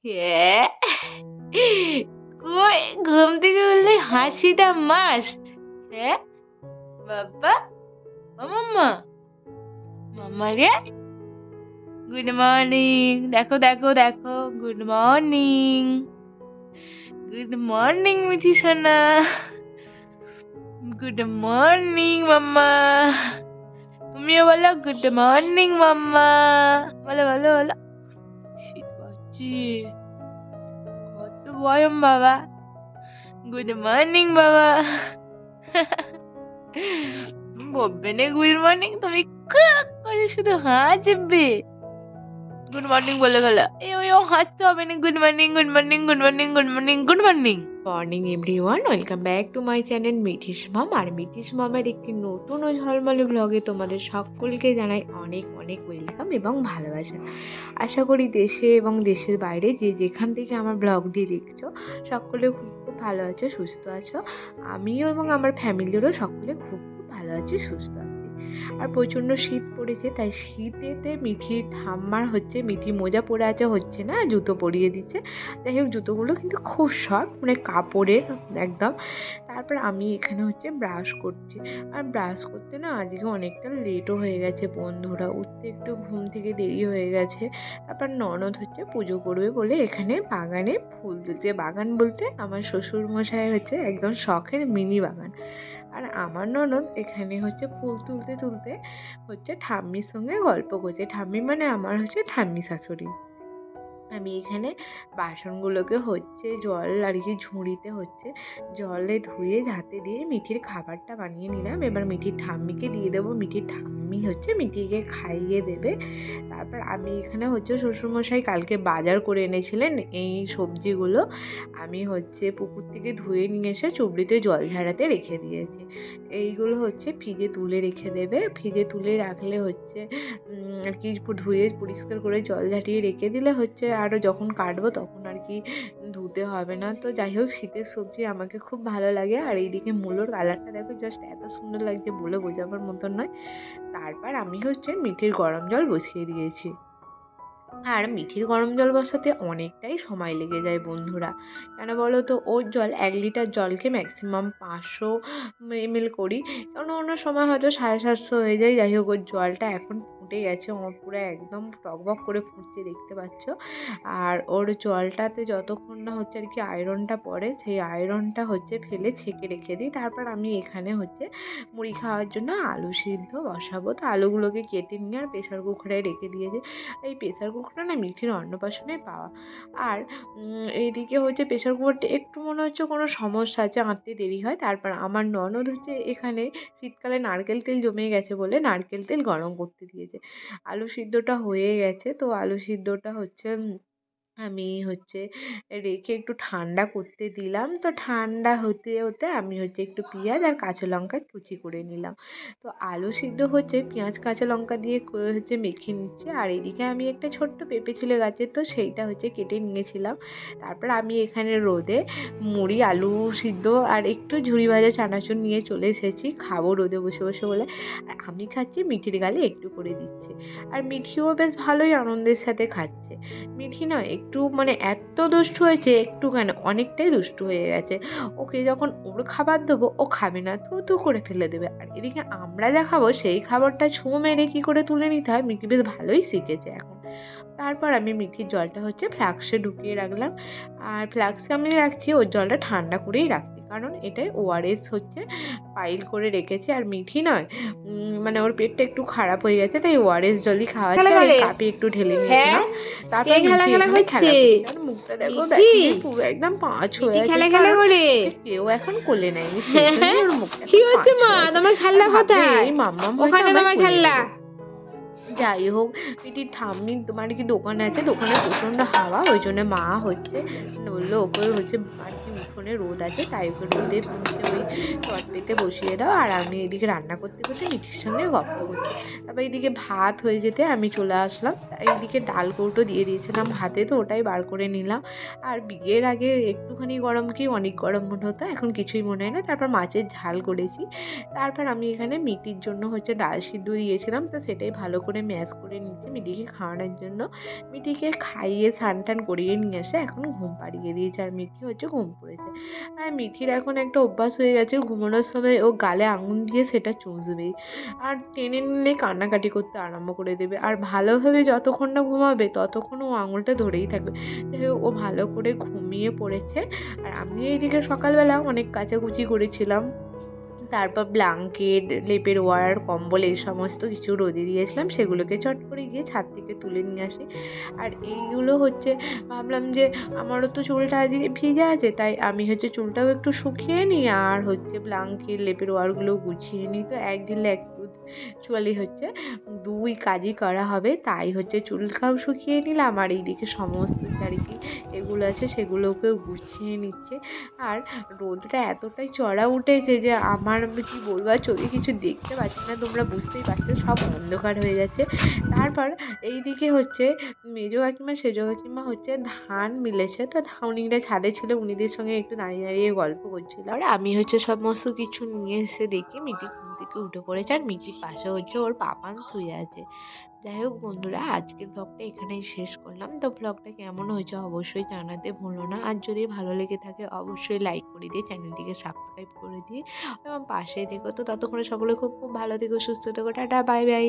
হ্যাঁ, কই ঘুম থেকে উঠলে হাসিটা মাস্ট। হ্যাঁ বাবা, ও মাম্মা, মাম্মা রে, গুড মর্নিং। দেখো দেখো দেখো, good morning, good morning Mithi সোনা, গুড মর্নিং মাম্মা। তুমিও বলো গুড মর্নিং মাম্মা। বলো বলো বলো। শীত পাচ্ছি, কত গরম বাবা। গুড মর্নিং বাবা। বলবে না গুড মর্নিং, তুমি ক্রাক করে শুধু হাসবে। গুড মর্নিং বলে ফেলো। ও হাসতে হবে না। Good morning, good morning, good morning, good morning, good morning. Morning everyone, welcome back to my channel Mithi's mom. আর মিঠিস মমের একটি নতুন ও ঝলমলে ব্লগে তোমাদের সকলকে জানাই অনেক অনেক ওয়েলকাম এবং ভালোবাসা। আশা করি দেশে এবং দেশের বাইরে যে যেখান থেকে আমার ব্লগটি দেখছো সকলে খুব খুব ভালো আছো, সুস্থ আছো। আমিও এবং আমার ফ্যামিলিরও সকলে খুব খুব ভালো আছি, সুস্থ আছি। আর প্রচণ্ড শীত পড়েছে, তাই শীতেতে মিঠির ঠাম্মার মিঠি মোজা পরে আছে, হচ্ছে না, জুতো পরিয়ে দিচ্ছে। যাই হোক, জুতোগুলো কিন্তু খুব শক্ত, মানে কাপড়ের একদম। তারপর আমি এখানে ব্রাশ করছি। আর ব্রাশ করতে না আজকে অনেকটা লেটও হয়ে গেছে বন্ধুরা, উঠতে একটু ঘুম থেকে দেরি হয়ে গেছে। তারপর ননদ পুজো করবে বলে এখানে বাগানে ফুল তুলছে। বাগান বলতে আমার শ্বশুর মশাই একদম শখের মিনি বাগান। আর আমার ননদ এখানে ফুল তুলতে তুলতে ঠাম্মির সঙ্গে গল্প করছে। ঠাম্মি মানে আমার ঠাম্মি শাশুড়ি। আমি এখানে বাসনগুলোকে জল আর কি ঝুড়িতে জলে ধুয়ে ঝাঁতে দিয়ে মিঠির খাবারটা বানিয়ে নিলাম। এবার মিঠির ঠাম্মিকে দিয়ে দেবো। মিঠির ঠাম্মি মিঠিকে খাইয়ে দেবে। তারপর আমি এখানে শ্বশুরমশাই কালকে বাজার করে এনেছিলেন এই সবজিগুলো। আমি পুকুর থেকে ধুয়ে নিয়ে এসে চুবড়িতে জল ঝাড়াতে রেখে দিয়েছি। এইগুলো ফ্রিজে তুলে রেখে দেবে। ফ্রিজে তুলে রাখলে আর কি ধুয়ে পরিষ্কার করে জল ঝাঁটিয়ে রেখে দিলে আরও যখন কাটবো তখন আর কি ধুতে হবে না। তো যাই হোক, শীতের সবজি আমাকে খুব ভালো লাগে। আর এইদিকে মূলোর কালারটা দেখো, জাস্ট এত সুন্দর লাগছে, বলে বোঝাবার মতন নয়। তারপর আমি মিঠির গরম জল বসিয়ে দিয়েছি। আর মিঠির গরম জল বসাতে অনেকটাই সময় লেগে যায় বন্ধুরা। কেন বলো তো, ওর জল 1 লিটার জলকে ম্যাক্সিমাম 500 ml করি। কারণ অন্য সময় হয়তো 750 হয়ে যায়। যাই হোক, ওর জলটা এখন ফুটে গেছে, আমার পুরো একদম টকবক করে ফুটছে, দেখতে পাচ্ছ। আর ওর জলটাতে যতক্ষণ না আর কি আয়রনটা পড়ে, সেই আয়রনটা ফেলে ছেঁকে রেখে দিই। তারপর আমি এখানে মুড়ি খাওয়ার জন্য আলু সিদ্ধ বসাবো। তো আলুগুলোকে কেটে নিয়ে আর প্রেশার কুকারে রেখে দিয়েছি। এই প্রেশার কুকারটা না মিঠির অন্নপ্রাশনে পাওয়া। আর এইদিকে প্রেশার কুকারটা একটু মনে কোনো সমস্যা আছে, আঁটতে দেরি হয়। তারপর আমার ননদ এখানে শীতকালে নারকেল তেল জমে গেছে বলে নারকেল তেল গরম করতে দিয়েছে। আলু সিদ্ধটা হয়ে গেছে, তো আলু সিদ্ধটা আমি রেখে একটু ঠান্ডা করতে দিলাম। তো ঠান্ডা হতে হতে আমি একটু পেঁয়াজ আর কাঁচা লঙ্কা কুচি করে নিলাম। তো আলু সিদ্ধ পেঁয়াজ কাঁচা লঙ্কা দিয়ে মেখে নিচ্ছি। আর এদিকে আমি একটা ছোট্ট পেঁপে ছিল গাছের, তো সেইটা কেটে নিয়েছিলাম। তারপর আমি এখানে রোদে মুড়ি, আলু সিদ্ধ আর একটু ঝুড়ি ভাজা চানাচুর নিয়ে চলে এসেছি, খাবো রোদে বসে বসে বলে। আর আমি খাচ্ছি, মিঠির গালে একটু করে দিচ্ছি। আর মিঠিও বেশ ভালোই আনন্দের সাথে খাচ্ছে। মিঠি না একটু এত দুষ্টু হয়েছে, একটু কেন অনেকটাই দুষ্টু হয়ে গেছে। ওকে যখন ওর খাবার দেবো, ও খাবে না, থু থু করে ফেলে দেবে। আর এদিকে আমরা যা খাবো সেই খাবারটা ছোঁ মেরে কী করে তুলে নিতে হয় মিঠি বেশ ভালোই শিখেছে এখন। তারপর আমি মিঠির জলটা ফ্লাক্সে ঢুকিয়ে রাখলাম। আর ফ্লাক্সে আমি রাখছি ওর জলটা ঠান্ডা করেই রাখছি, কারণ এটাই ওআরএস পাইল করে রেখেছি। আর মিঠি নয়, ওর পেটটা একটু খারাপ হয়ে গেছে, তাই ওআরএস জলই খাওয়াচ্ছে। আর কাপে একটু ঢেলে নিয়েছিলাম। তারপর আর মুখটা দেখো, পুরো একদম পাঁচ হয়ে আছে। কেউ এখন কোলে নেয়নি, ওর মুখটা কি হচ্ছে মা, তোমার খেলনা কোথায়? এই মাম্মা ওখানে তোমার খেলনা। যাই হোক, মিঠির ঠাম্মি তোমার কি দোকান আছে, দোকানে প্রচণ্ড হাওয়া, ওই জন্য মা বললো ওকে আর কি উঠোনে রোদ আছে, তাই ওকে রোদে হচ্ছে ওই চট পেতে বসিয়ে দাও, আর আমি এদিকে রান্না করতে করতে মিঠির সঙ্গে গল্প করছি। তারপর এইদিকে ভাত হয়ে যেতে আমি চলে আসলাম। এইদিকে ডাল কৌটো দিয়ে দিয়েছিলাম হাতে, তো ওটাই বার করে নিলাম। আর বিয়ের আগে একটুখানি গরম কি অনেক গরম মনে হতো, এখন কিছুই মনে হয় না। তারপর মাছের ঝাল করেছি। তারপর আমি এখানে মিটির জন্য হচ্ছে ডাল সিদ্ধ দিয়েছিলাম, তো সেটাই ভালো করে ম্যাশ করে নিচ্ছি মিটিকে খাওয়ানোর জন্য। মিটিকে খাইয়ে স্নান টান করিয়ে নিয়ে এসে এখন ঘুম পাড়িয়ে দিয়েছি, আর মিঠি হচ্ছে ঘুম পড়েছে। আর মিঠির এখন একটা অভ্যাস হয়ে গেছে, ঘুমানোর সময় ও গালে আঙুল দিয়ে সেটা চুষবেই, আর টেনে নিলে কান্নাকাটি করতে আরম্ভ করে দেবে। আর ভালোভাবে যতক্ষণ না ঘুমাবে ততক্ষণ ও আঙুলটা ধরেই থাকবে। যাই হোক, ও ভালো করে ঘুমিয়ে পড়েছে। আর আমি এইদিকে সকালবেলা অনেক কাচাকুচি করেছিলাম। তারপর ব্ল্যাঙ্কেট, লেপের ওয়ার, কম্বল এই সমস্ত কিছু রোদে দিয়েছিলাম, সেগুলোকে চট করে গিয়ে ছাদ থেকে তুলে নিয়ে আসি। আর এইগুলো হচ্ছে ভাবলাম যে আমারও তো চুলটা আজকে ভিজে আছে, তাই আমি হচ্ছে চুলটাও একটু শুকিয়ে নিই, আর হচ্ছে ব্ল্যাঙ্কেট, লেপের ওয়ারগুলোও গুছিয়ে নিই। তো এক ঢিলে অ্যাকচুয়ালি হচ্ছে ২ কাজই করা হবে। তাই হচ্ছে চুলটাও শুকিয়ে নিলাম, আর এইদিকে সমস্ত চারিকি এগুলো আছে সেগুলোকেও গুছিয়ে নিচ্ছে। আর রোদটা এতটাই চড়া উঠেছে যে আমার কি বলবো, আর চোখে কিছু দেখতে পাচ্ছি না, তোমরা বুঝতেই পারছো, সব অন্ধকার হয়ে যাচ্ছে। তারপর এইদিকে হচ্ছে মেজো কাকিমা সেজো কাকিমা হচ্ছে ধান মিলেছে, তো উনিরা ছাদে ছিল, উনিদের সঙ্গে একটু দাঁড়িয়ে দাঁড়িয়ে গল্প করছিল। আর আমি হচ্ছে সমস্ত কিছু নিয়ে এসে দেখি মিটি ঘুম থেকে উঠে পড়েছে, আর মিটির পাশে হচ্ছে ওর পাপান শুয়ে আছে। যাই হোক বন্ধুরা, আজকের ব্লগটা এখানেই শেষ করলাম। তো ব্লগটা কেমন হয়েছে অবশ্যই জানাতে ভুলো না, আর যদি ভালো লেগে থাকে অবশ্যই লাইক করে দিয়ে চ্যানেলটিকে সাবস্ক্রাইব করে দিয়ে এবং পাশে থেকো। তো ততক্ষণে সকলে খুব খুব ভালো থেকো, সুস্থ থেকো, টাটা, বাই বাই।